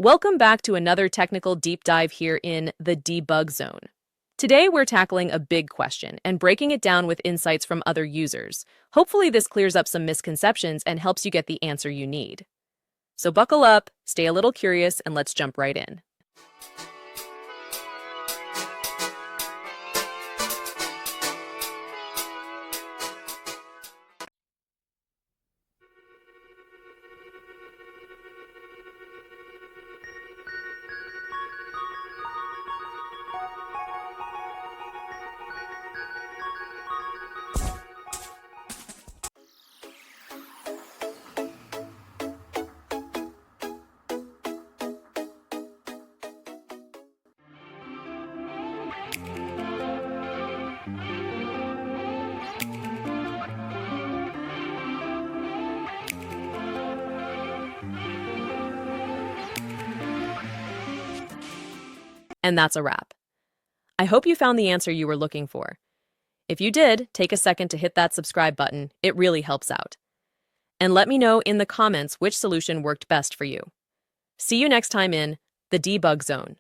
Welcome back to another technical deep dive here in the debug zone. Today, we're tackling a big question and breaking it down with insights from other users. Hopefully, this clears up some misconceptions and helps you get the answer you need. So buckle up, stay a little curious, and let's jump right in. And that's a wrap. I hope you found the answer you were looking for. If you did, take a second to hit that subscribe button. It really helps out. And let me know in the comments which solution worked best for you. See you next time in the debug zone.